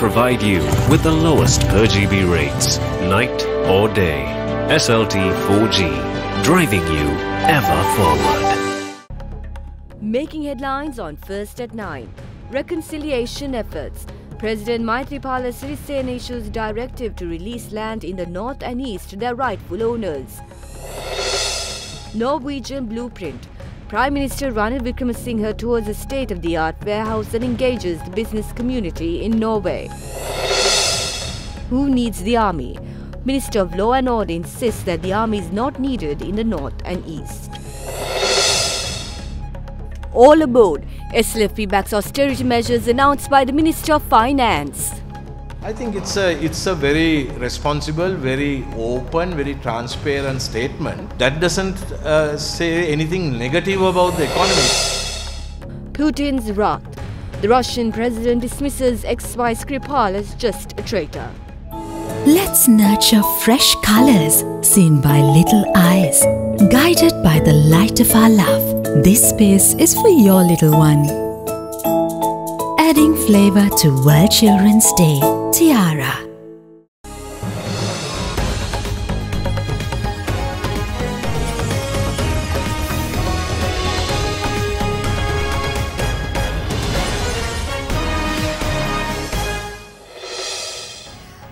provide you with the lowest per GB rates, night or day. SLT 4G, driving you ever forward. Making headlines on First at 9. Reconciliation efforts. President Maithripala Sirisena issues directive to release land in the north and east to their rightful owners. Norwegian blueprint. Prime Minister Ranil Wickremesinghe tours a state-of-the-art warehouse and engages the business community in Norway. Who needs the army? Minister of Law and Order insists that the army is not needed in the north and east. All aboard. SLFP backs austerity measures announced by the Minister of Finance. I think it's a very responsible, very open, very transparent statement that doesn't say anything negative about the economy. Putin's wrath. The Russian president dismisses ex-Vice Skripal as just a traitor. Let's nurture fresh colors seen by little eyes, guided by the light of our love. This space is for your little one. Adding flavor to World Children's Day. Tiara.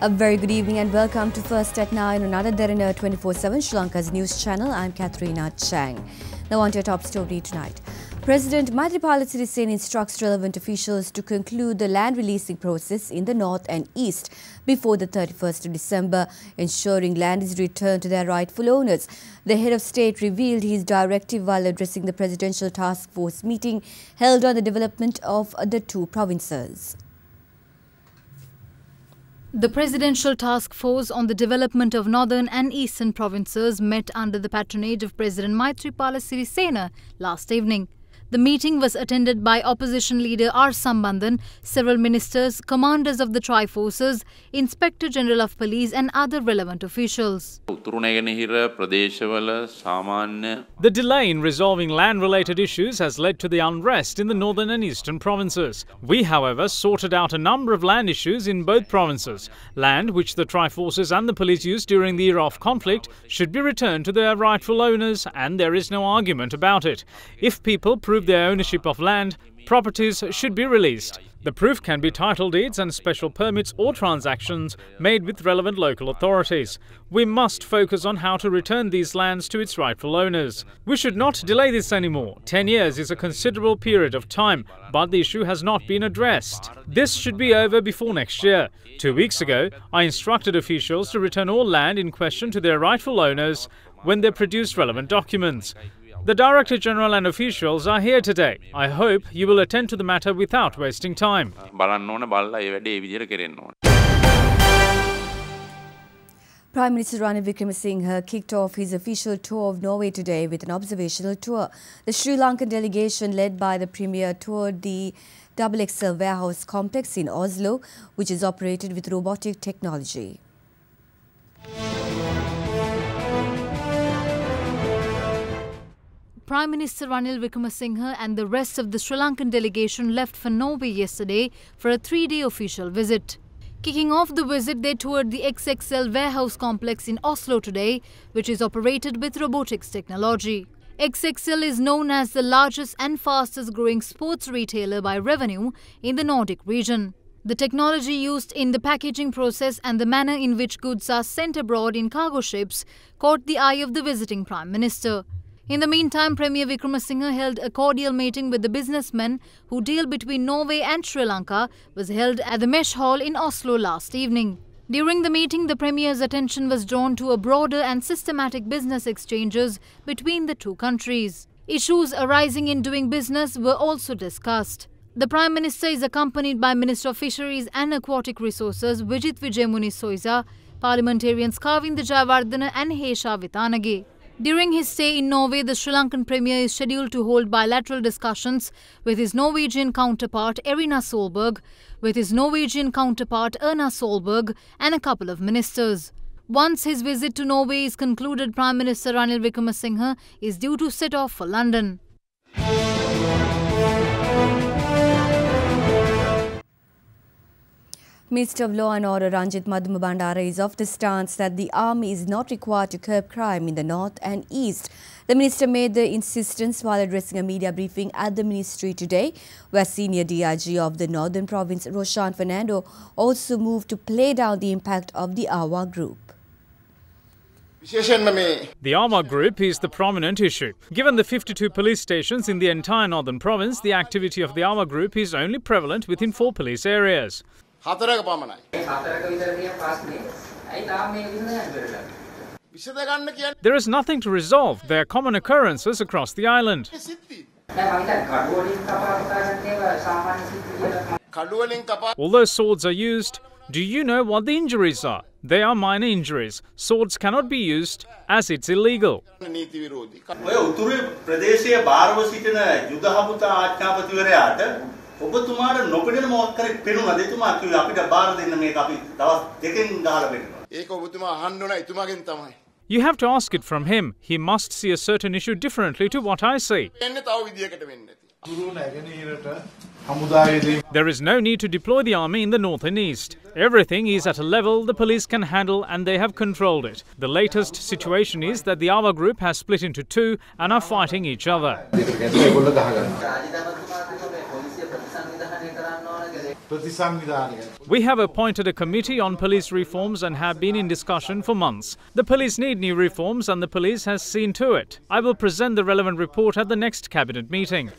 A very good evening and welcome to First at 9 on another Derana 24/7 Sri Lanka's news channel. I'm Katharina Chang. Now on to your top story tonight. President Maithripala Sirisena instructs relevant officials to conclude the land releasing process in the north and east before the 31st of December, ensuring land is returned to their rightful owners. The head of state revealed his directive while addressing the Presidential Task Force meeting held on the development of the two provinces. The Presidential Task Force on the Development of Northern and Eastern Provinces met under the patronage of President Maithripala Sirisena last evening. The meeting was attended by opposition leader R. Sambandhan, several ministers, commanders of the Tri-Forces, Inspector General of Police and other relevant officials. The delay in resolving land-related issues has led to the unrest in the northern and eastern provinces. We, however, sorted out a number of land issues in both provinces. Land which the Tri-Forces and the police used during the era of conflict should be returned to their rightful owners, and there is no argument about it. If people prove their ownership of land, properties should be released. The proof can be title deeds and special permits or transactions made with relevant local authorities. We must focus on how to return these lands to its rightful owners. We should not delay this anymore. 10 years is a considerable period of time, but the issue has not been addressed. This should be over before next year. 2 weeks ago, I instructed officials to return all land in question to their rightful owners when they produce relevant documents. The Director General and officials are here today. I hope you will attend to the matter without wasting time. Prime Minister Ranil Wickremesinghe kicked off his official tour of Norway today with an observational tour. The Sri Lankan delegation led by the Premier toured the XXL warehouse complex in Oslo, which is operated with robotic technology. Prime Minister Ranil Wickremesinghe and the rest of the Sri Lankan delegation left for Norway yesterday for a 3-day official visit. Kicking off the visit, they toured the XXL warehouse complex in Oslo today, which is operated with robotics technology. XXL is known as the largest and fastest growing sports retailer by revenue in the Nordic region. The technology used in the packaging process and the manner in which goods are sent abroad in cargo ships caught the eye of the visiting Prime Minister. In the meantime, Premier Wickremesinghe held a cordial meeting with the businessmen who deal between Norway and Sri Lanka was held at the Mesh Hall in Oslo last evening. During the meeting, the Premier's attention was drawn to a broader and systematic business exchanges between the two countries. Issues arising in doing business were also discussed. The Prime Minister is accompanied by Minister of Fisheries and Aquatic Resources Vijit Vijayamuni Soiza, parliamentarians Kavinda Jayawardena and Hesha Vitanage. During his stay in Norway, the Sri Lankan Premier is scheduled to hold bilateral discussions with his Norwegian counterpart Erna Solberg, with his Norwegian counterpart Erna Solberg and a couple of ministers. Once his visit to Norway is concluded, Prime Minister Ranil Wickremesinghe is due to set off for London. Minister of Law and Order Ranjith Bandara is of the stance that the army is not required to curb crime in the north and east. The minister made the insistence while addressing a media briefing at the ministry today, where senior DIG of the northern province Roshan Fernando also moved to play down the impact of the Awa group. The Awa group is the prominent issue. Given the 52 police stations in the entire northern province, the activity of the Awa group is only prevalent within 4 police areas. There is nothing to resolve. They are common occurrences across the island. Although swords are used, do you know what the injuries are? They are minor injuries. Swords cannot be used as it's illegal. You have to ask it from him. He must see a certain issue differently to what I see. There is no need to deploy the army in the north and east. Everything is at a level the police can handle and they have controlled it. The latest situation is that the Awa group has split into 2 and are fighting each other. We have appointed a committee on police reforms and have been in discussion for months. The police need new reforms and the police has seen to it. I will present the relevant report at the next cabinet meeting.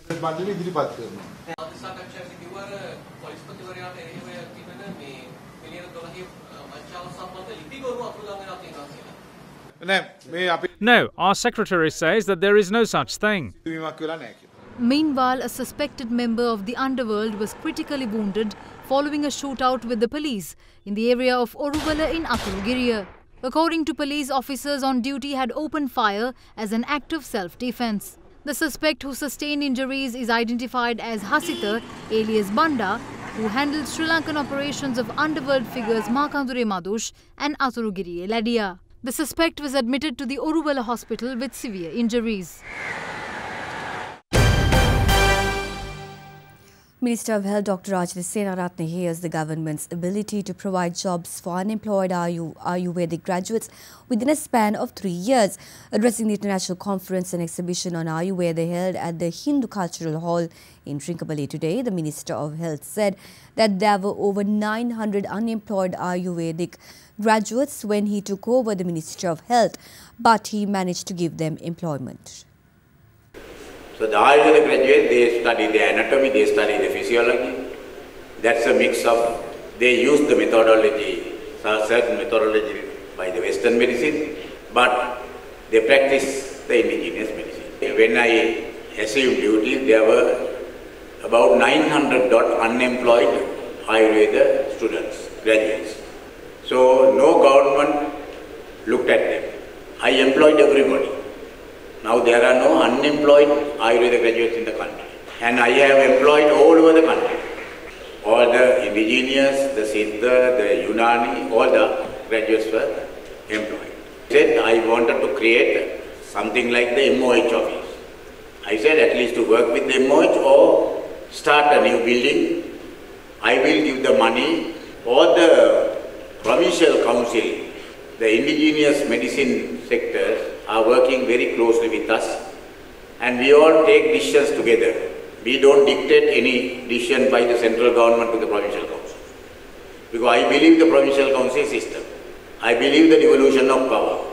No, our secretary says that there is no such thing. Meanwhile, a suspected member of the underworld was critically wounded following a shootout with the police in the area of Orugala in Athurugiriya. According to police, officers on duty had opened fire as an act of self-defense. The suspect who sustained injuries is identified as Hasita alias Banda, who handled Sri Lankan operations of underworld figures Makandure Madush and Athurugiriya Ladia. The suspect was admitted to the Orugala hospital with severe injuries. Minister of Health Dr. Rajni Senaratne hails the government's ability to provide jobs for unemployed Ayurvedic graduates within a span of 3 years. Addressing the international conference and exhibition on Ayurveda held at the Hindu Cultural Hall in Trincomalee today, the Minister of Health said that there were over 900 unemployed Ayurvedic graduates when he took over the Ministry of Health, but he managed to give them employment. So the Ayurveda graduates, they study the anatomy, they study the physiology. That's a mix of, they use the methodology, certain methodology by the Western medicine, but they practice the indigenous medicine. When I assumed duty, there were about 900 unemployed Ayurveda students, graduates. So no government looked at them. I employed everybody. Now there are no unemployed Ayurveda graduates in the country. And I have employed all over the country. All the indigenous, the Siddha, the Unani, all the graduates were employed. I said I wanted to create something like the MOH office. I said at least to work with the MOH or start a new building. I will give the money or the provincial council, the indigenous medicine sectors are working very closely with us and we all take decisions together. We don't dictate any decision by the central government to the provincial council. Because I believe the provincial council system. I believe the devolution of power.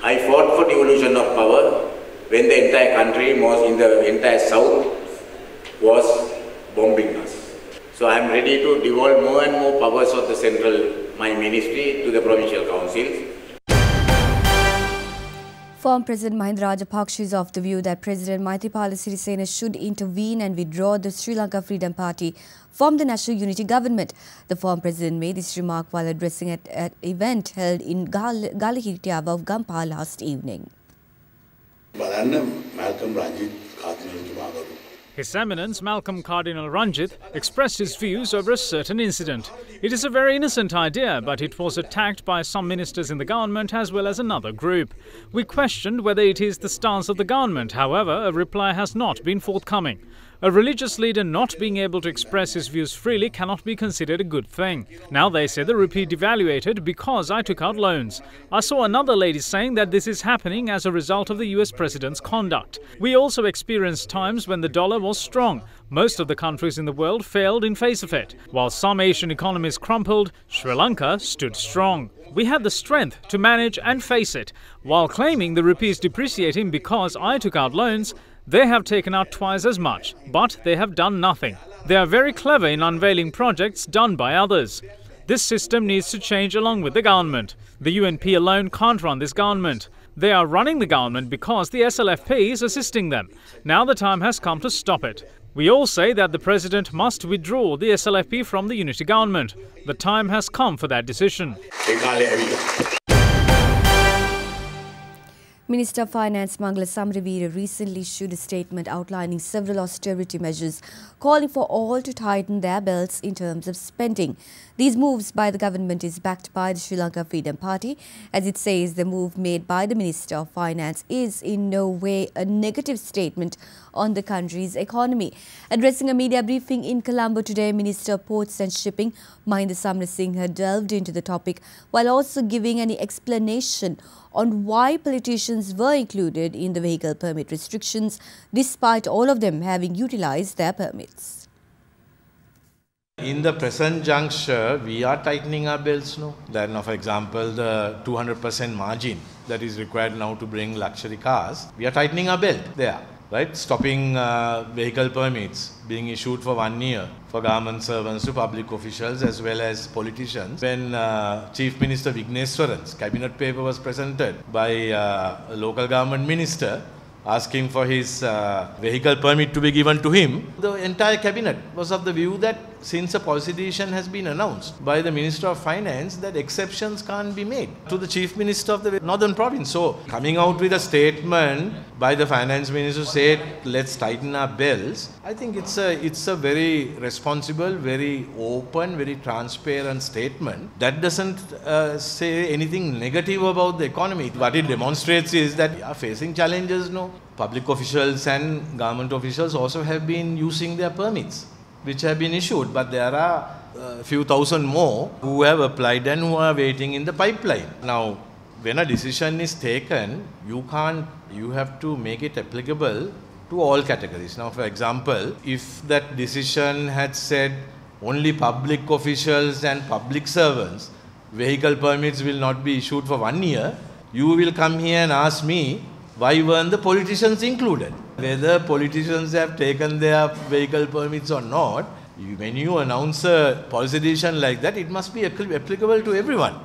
I fought for devolution of power when the entire country was in the entire south was bombing us. So I am ready to devolve more and more powers of the central, my ministry, to the provincial councils. Former President Mahinda Rajapaksa is of the view that President Maithripala Sirisena should intervene and withdraw the Sri Lanka Freedom Party from the National Unity Government. The former president made this remark while addressing at an event held in Galahirtiava of Gampa last evening. His Eminence Malcolm Cardinal Ranjith expressed his views over a certain incident. It is a very innocent idea, but it was attacked by some ministers in the government as well as another group. We questioned whether it is the stance of the government. However, a reply has not been forthcoming. A religious leader not being able to express his views freely cannot be considered a good thing. Now they say the rupee devaluated because I took out loans. I saw another lady saying that this is happening as a result of the US president's conduct. We also experienced times when the dollar was strong. Most of the countries in the world failed in face of it. While some Asian economies crumpled, Sri Lanka stood strong. We had the strength to manage and face it. While claiming the rupee is depreciating because I took out loans, they have taken out twice as much, but they have done nothing. They are very clever in unveiling projects done by others. This system needs to change along with the government. The UNP alone can't run this government. They are running the government because the SLFP is assisting them. Now the time has come to stop it. We all say that the president must withdraw the SLFP from the unity government. The time has come for that decision. Minister of Finance Mangala Samaraweera recently issued a statement outlining several austerity measures, calling for all to tighten their belts in terms of spending. These moves by the government is backed by the Sri Lanka Freedom Party. As it says, the move made by the Minister of Finance is in no way a negative statement on the country's economy. Addressing a media briefing in Colombo today, Minister of Ports and Shipping Mahinda Samarasinghe delved into the topic while also giving an explanation on why politicians were included in the vehicle permit restrictions, despite all of them having utilised their permits. In the present juncture, we are tightening our belts now. Then, for example, the 200% margin that is required now to bring luxury cars, we are tightening our belt there. Right? Stopping vehicle permits being issued for 1 year for government servants to public officials as well as politicians. When Chief Minister Vigneswaran's cabinet paper was presented by a local government minister asking for his vehicle permit to be given to him, the entire cabinet was of the view that since a policy decision has been announced by the Minister of Finance, that exceptions can't be made to the Chief Minister of the Northern Province. So, coming out with a statement by the Finance Minister to say, let's tighten our belts, I think it's a very responsible, very open, very transparent statement that doesn't say anything negative about the economy. What it demonstrates is that we are facing challenges now. Public officials and government officials also have been using their permits, which have been issued, but there are a few thousand more who have applied and who are waiting in the pipeline. Now, when a decision is taken, you have to make it applicable to all categories. Now, for example, if that decision had said only public officials and public servants, vehicle permits will not be issued for 1 year, you will come here and ask me, why weren't the politicians included? Whether politicians have taken their vehicle permits or not, when you announce a policy decision like that, it must be applicable to everyone.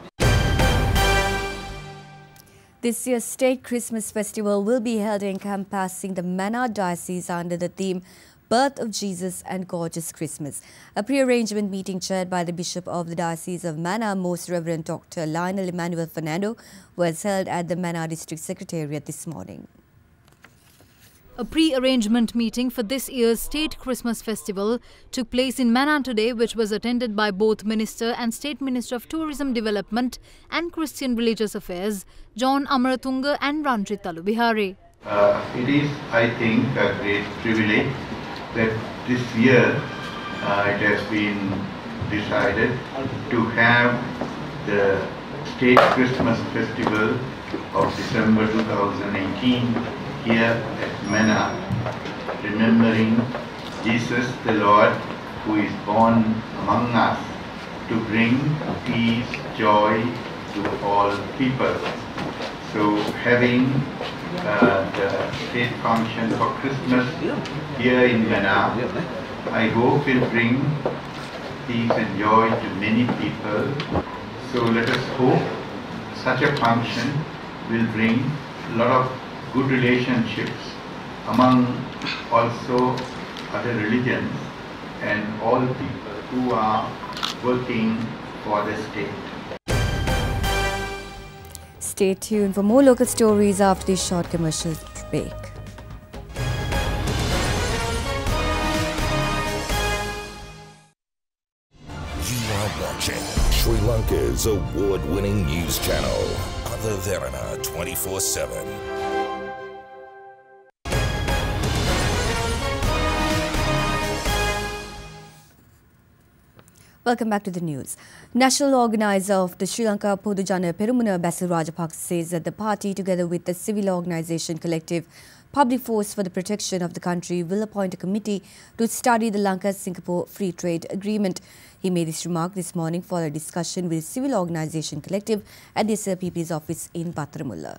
This year's State Christmas Festival will be held encompassing the Mannar Diocese under the theme Birth of Jesus and Gorgeous Christmas. A pre-arrangement meeting chaired by the Bishop of the Diocese of Mannar, Most Reverend Dr. Lionel Emmanuel Fernando, was held at the Mannar District Secretariat this morning. A pre-arrangement meeting for this year's State Christmas Festival took place in Mannar today, which was attended by both Minister and State Minister of Tourism Development and Christian Religious Affairs, John Amaratunga and Ranjit Talubihari. It is, I think, a great privilege that this year it has been decided to have the State Christmas Festival of December 2018 here at Mannar, remembering Jesus the Lord who is born among us to bring peace, joy to all people. So having the state function for Christmas here in Mannar, I hope will bring peace and joy to many people. So let us hope such a function will bring a lot of good relationships among also other religions and all people who are working for the state. Stay tuned for more local stories after this short commercial break. You are watching Sri Lanka's award-winning news channel, Other Derana 24/7. Welcome back to the news. National organizer of the Sri Lanka Podujana Peramuna Basil Rajapaksa says that the party, together with the civil organisation collective Public Force for the Protection of the Country, will appoint a committee to study the Lanka-Singapore Free Trade Agreement. He made this remark this morning for a discussion with civil organisation collective at the SLPP's office in Pathramulla.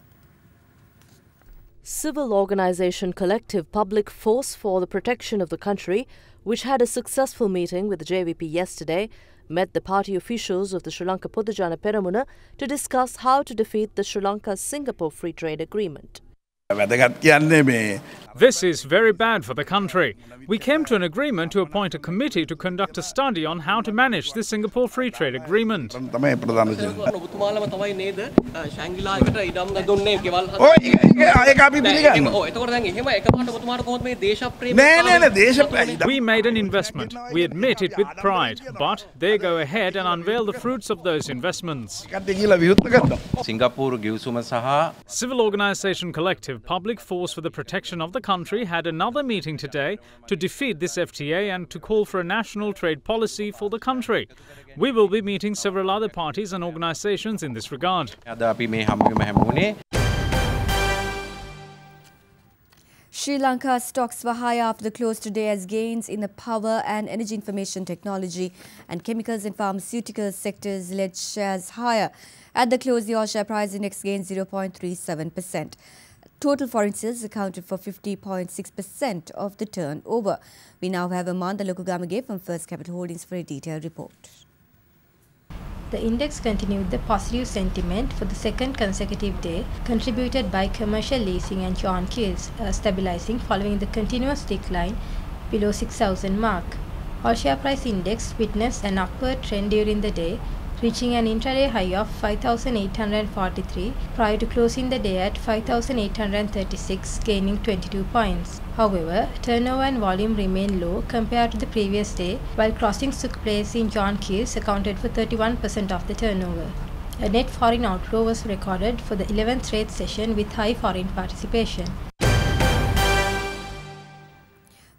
Civil organisation collective Public Force for the Protection of the Country, which had a successful meeting with the JVP yesterday, met the party officials of the Sri Lanka Podujana Peramuna to discuss how to defeat the Sri Lanka-Singapore Free Trade Agreement. This is very bad for the country. We came to an agreement to appoint a committee to conduct a study on how to manage the Singapore Free Trade Agreement. We made an investment. We admit it with pride. But they go ahead and unveil the fruits of those investments. Civil Organisation Collective Public Force for the Protection of the Country had another meeting today to defeat this FTA and to call for a national trade policy for the country. We will be meeting several other parties and organisations in this regard. Sri Lanka stocks were higher after the close today as gains in the power and energy information technology and chemicals and pharmaceutical sectors led shares higher. At the close, the all-share price index gained 0.37%. Total foreign sales accounted for 50.6% of the turnover. We now have Amanda Lokugamage from First Capital Holdings for a detailed report. The index continued the positive sentiment for the second consecutive day, contributed by commercial leasing and John Keys, stabilizing following the continuous decline below 6,000 mark. All-share price index witnessed an upward trend during the day, reaching an intraday high of 5,843 prior to closing the day at 5,836, gaining 22 points. However, turnover and volume remained low compared to the previous day, while crossings took place in John Keys accounted for 31% of the turnover. A net foreign outflow was recorded for the 11th straight session with high foreign participation.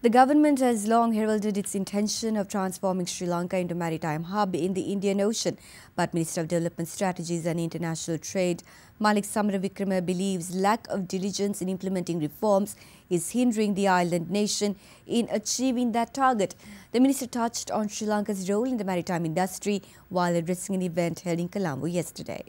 The government has long heralded its intention of transforming Sri Lanka into a maritime hub in the Indian Ocean. But Minister of Development Strategies and International Trade, Malik Samaravikrama, believes lack of diligence in implementing reforms is hindering the island nation in achieving that target. The minister touched on Sri Lanka's role in the maritime industry while addressing an event held in Colombo yesterday.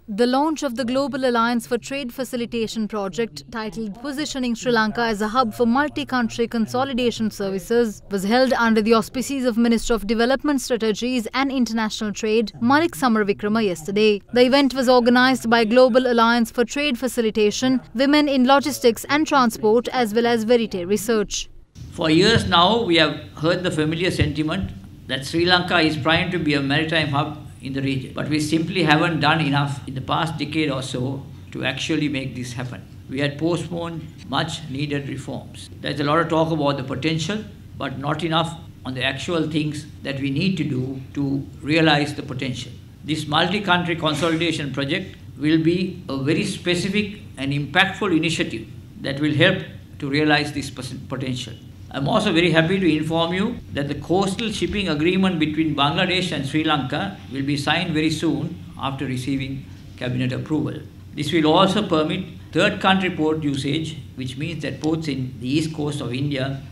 The launch of the Global Alliance for Trade Facilitation project, titled Positioning Sri Lanka as a Hub for Multi-Country Consolidation Services, was held under the auspices of Minister of Development Strategies and International Trade, Malik Samaravikrama, yesterday. The event was organised by Global Alliance for Trade Facilitation, Women in Logistics and Transport, as well as Verite Research. For years now, we have heard the familiar sentiment that Sri Lanka is primed to be a maritime hub in the region. But we simply haven't done enough in the past decade or so to actually make this happen. We had postponed much needed reforms. There's a lot of talk about the potential, but not enough on the actual things that we need to do to realize the potential. This multi-country consolidation project will be a very specific and impactful initiative that will help to realize this potential. I'm also very happy to inform you that the coastal shipping agreement between Bangladesh and Sri Lanka will be signed very soon after receiving cabinet approval. This will also permit third country port usage, which means that ports in the east coast of India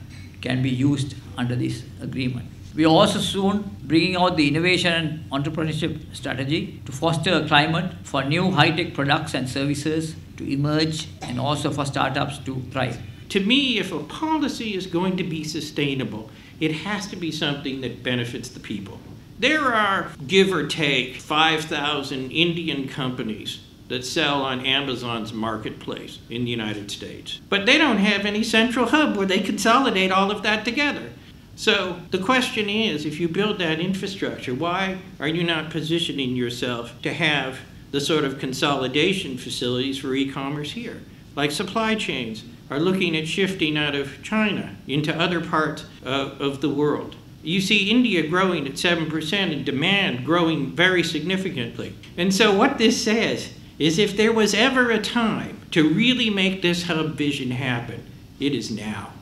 can be used under this agreement. We are also soon bringing out the innovation and entrepreneurship strategy to foster a climate for new high-tech products and services to emerge and also for startups to thrive. To me, if a policy is going to be sustainable, it has to be something that benefits the people. There are, give or take, 5,000 Indian companies that sell on Amazon's marketplace in the United States. But they don't have any central hub where they consolidate all of that together. So the question is, if you build that infrastructure, why are you not positioning yourself to have the sort of consolidation facilities for e-commerce here? Like supply chains are looking at shifting out of China into other parts of the world. You see India growing at 7% and demand growing very significantly. And so what this says is if there was ever a time to really make this hub vision happen, it is now.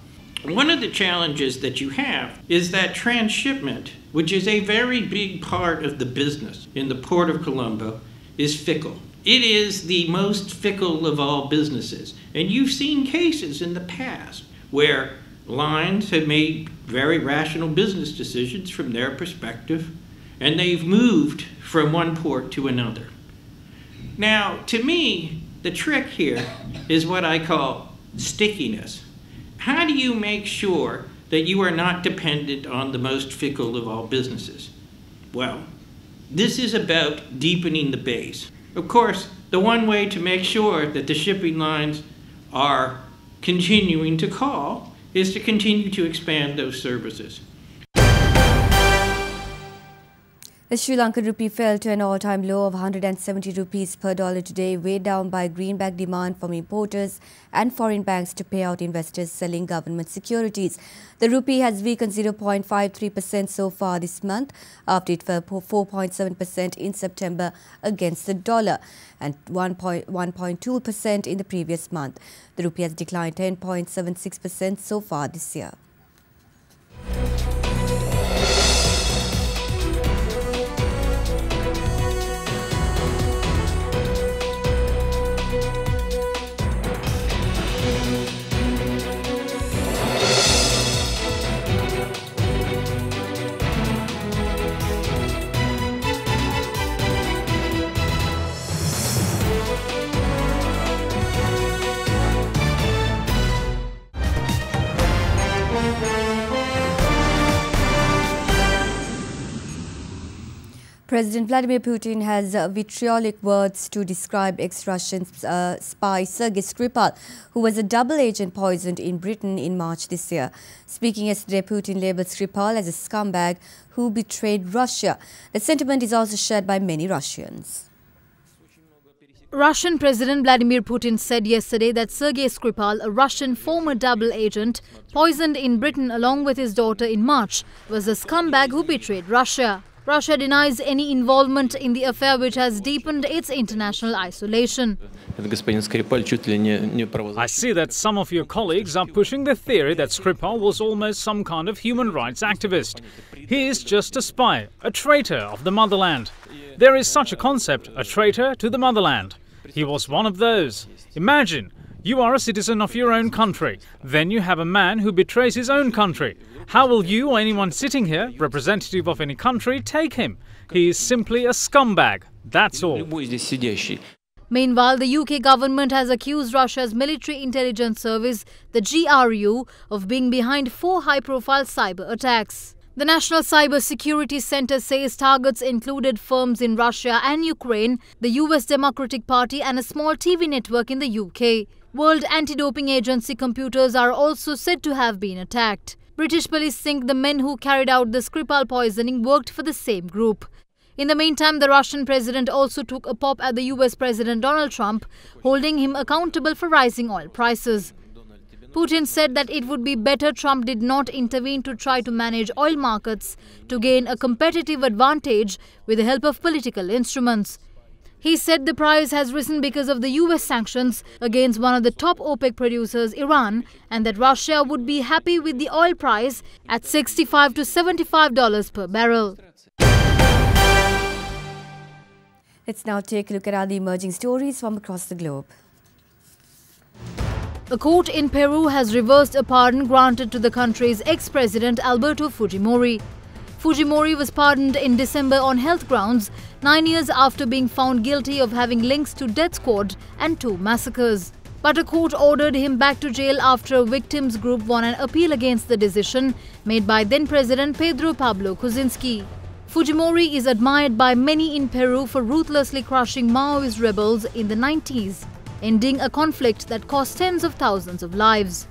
One of the challenges that you have is that transshipment, which is a very big part of the business in the Port of Colombo, is fickle. It is the most fickle of all businesses. And you've seen cases in the past where lines have made very rational business decisions from their perspective, and they've moved from one port to another. Now, to me, the trick here is what I call stickiness. How do you make sure that you are not dependent on the most fickle of all businesses? Well, this is about deepening the base. Of course, the one way to make sure that the shipping lines are continuing to call is to continue to expand those services. The Sri Lankan rupee fell to an all-time low of 170 rupees per dollar today, weighed down by greenback demand from importers and foreign banks to pay out investors selling government securities. The rupee has weakened 0.53% so far this month, after it fell 4.7% in September against the dollar and 1.2% in the previous month. The rupee has declined 10.76% so far this year. President Vladimir Putin has vitriolic words to describe ex-Russian spy Sergei Skripal, who was a double agent poisoned in Britain in March this year. Speaking yesterday, Putin labelled Skripal as a scumbag who betrayed Russia. The sentiment is also shared by many Russians. Russian President Vladimir Putin said yesterday that Sergei Skripal, a Russian former double agent, poisoned in Britain along with his daughter in March, was a scumbag who betrayed Russia. Russia denies any involvement in the affair, which has deepened its international isolation. I see that some of your colleagues are pushing the theory that Skripal was almost some kind of human rights activist. He is just a spy, a traitor of the motherland. There is such a concept, a traitor to the motherland. He was one of those. Imagine, you are a citizen of your own country. Then you have a man who betrays his own country. How will you or anyone sitting here, representative of any country, take him? He is simply a scumbag. That's all. Meanwhile, the UK government has accused Russia's military intelligence service, the GRU, of being behind 4 high-profile cyber attacks. The National Cyber Security Center says targets included firms in Russia and Ukraine, the US Democratic Party and a small TV network in the UK. World Anti-Doping Agency computers are also said to have been attacked. British police think the men who carried out the Skripal poisoning worked for the same group. In the meantime, the Russian president also took a pop at the US President Donald Trump, holding him accountable for rising oil prices. Putin said that it would be better Trump did not intervene to try to manage oil markets to gain a competitive advantage with the help of political instruments. He said the price has risen because of the US sanctions against one of the top OPEC producers, Iran, and that Russia would be happy with the oil price at $65 to $75 per barrel. Let's now take a look at other emerging stories from across the globe. A court in Peru has reversed a pardon granted to the country's ex-president Alberto Fujimori. Fujimori was pardoned in December on health grounds, 9 years after being found guilty of having links to death squad and 2 massacres. But a court ordered him back to jail after a victims group won an appeal against the decision made by then-President Pedro Pablo Kuczynski. Fujimori is admired by many in Peru for ruthlessly crushing Maoist rebels in the 90s, ending a conflict that cost tens of thousands of lives.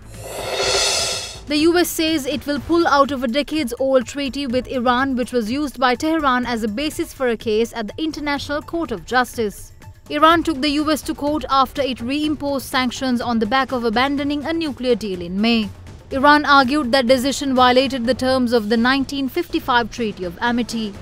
The US says it will pull out of a decades-old treaty with Iran, which was used by Tehran as a basis for a case at the International Court of Justice. Iran took the US to court after it reimposed sanctions on the back of abandoning a nuclear deal in May. Iran argued that decision violated the terms of the 1955 Treaty of Amity.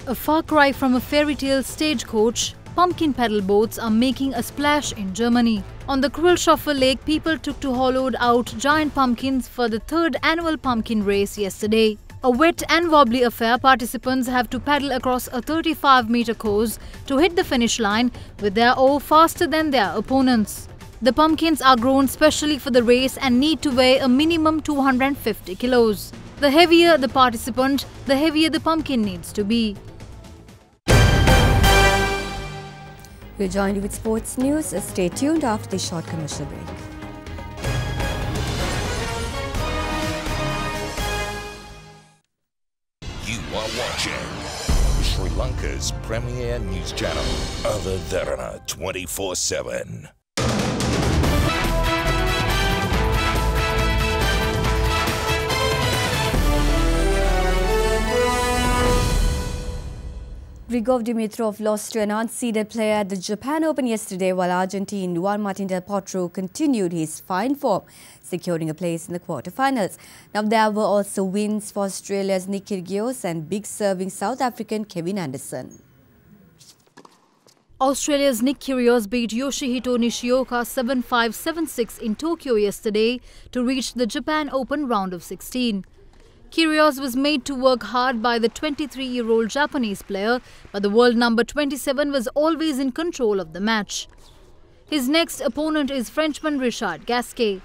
A far cry from a fairy tale stagecoach, pumpkin pedal boats are making a splash in Germany. On the Krillschoffer Lake, people took to hollowed out giant pumpkins for the third annual pumpkin race yesterday. A wet and wobbly affair, participants have to paddle across a 35-meter course to hit the finish line with their oar faster than their opponents. The pumpkins are grown specially for the race and need to weigh a minimum 250 kilos. The heavier the participant, the heavier the pumpkin needs to be. We'll join you with sports news. Stay tuned after this short commercial break. You are watching Sri Lanka's premier news channel, Other Derana 24/7. Grigor Dimitrov lost to an unseeded player at the Japan Open yesterday, while Argentine Juan Martín del Potro continued his fine form, securing a place in the quarterfinals. Now, there were also wins for Australia's Nick Kyrgios and big serving South African Kevin Anderson. Australia's Nick Kyrgios beat Yoshihito Nishioka 7-5, 7-6 in Tokyo yesterday to reach the Japan Open round of 16. Kyrgios was made to work hard by the 23-year-old Japanese player, but the world number 27 was always in control of the match. His next opponent is Frenchman Richard Gasquet.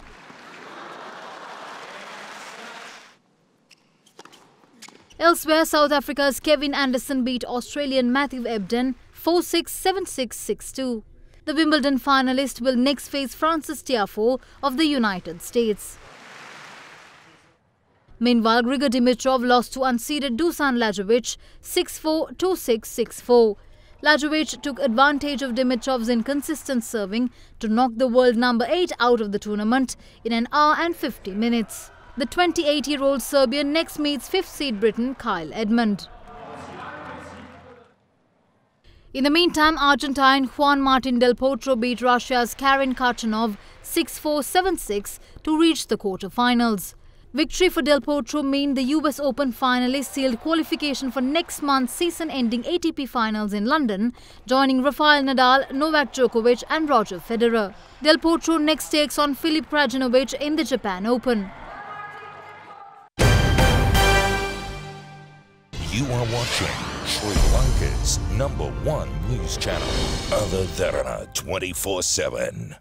Elsewhere, South Africa's Kevin Anderson beat Australian Matthew Ebden 4-6, 7-6, 6-2. The Wimbledon finalist will next face Francis Tiafoe of the United States. Meanwhile, Grigor Dimitrov lost to unseeded Dusan Lajovic 6-4, 2-6, 6-4. Lajovic took advantage of Dimitrov's inconsistent serving to knock the world number 8 out of the tournament in an hour and 50 minutes. The 28-year-old Serbian next meets 5th seed Briton Kyle Edmund. In the meantime, Argentine Juan Martín del Potro beat Russia's Karen Khachanov 6-4, 7-6 to reach the quarterfinals. Victory for Del Potro meant the US Open finalist sealed qualification for next month's season-ending ATP Finals in London, joining Rafael Nadal, Novak Djokovic and Roger Federer. Del Potro next takes on Filip Krajinovic in the Japan Open. You are watching Sri Lanka's #1 news channel, Other Derana 24/7.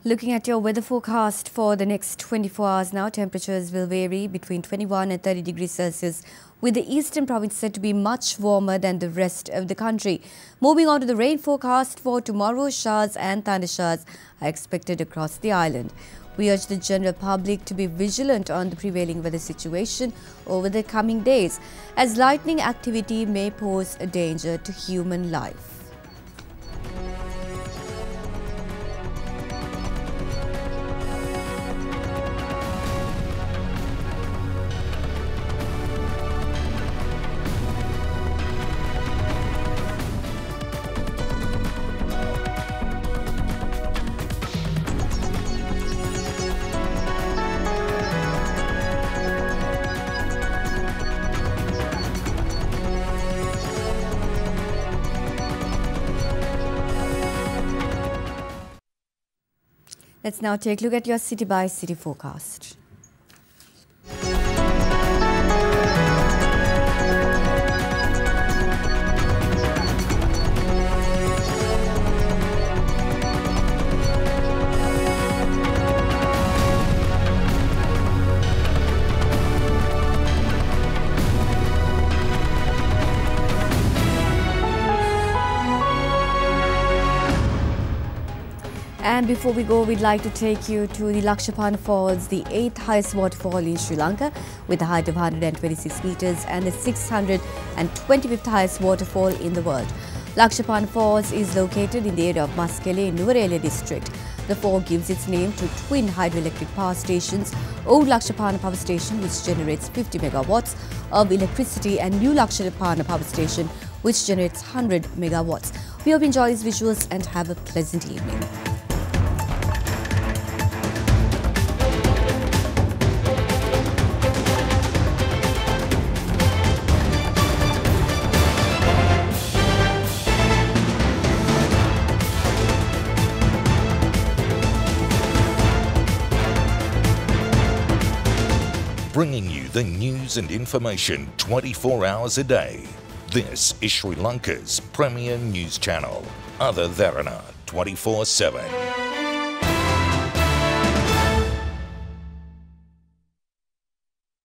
Looking at your weather forecast for the next 24 hours now, temperatures will vary between 21 and 30 degrees Celsius, with the eastern province said to be much warmer than the rest of the country. Moving on to the rain forecast for tomorrow, showers and thundershowers are expected across the island. We urge the general public to be vigilant on the prevailing weather situation over the coming days, as lightning activity may pose a danger to human life. Let's now take a look at your city-by-city forecast. And before we go, we'd like to take you to the Lakshapana Falls, the 8th highest waterfall in Sri Lanka, with a height of 126 meters and the 625th highest waterfall in the world. Lakshapana Falls is located in the area of Maskele in Nuwara district. The fall gives its name to twin hydroelectric power stations, Old Lakshapana Power Station, which generates 50 megawatts of electricity, and New Lakshapana Power Station, which generates 100 megawatts. We hope you enjoy these visuals and have a pleasant evening. bringing you the news and information 24 hours a day. This is Sri Lanka's premier news channel, Derana 24/7.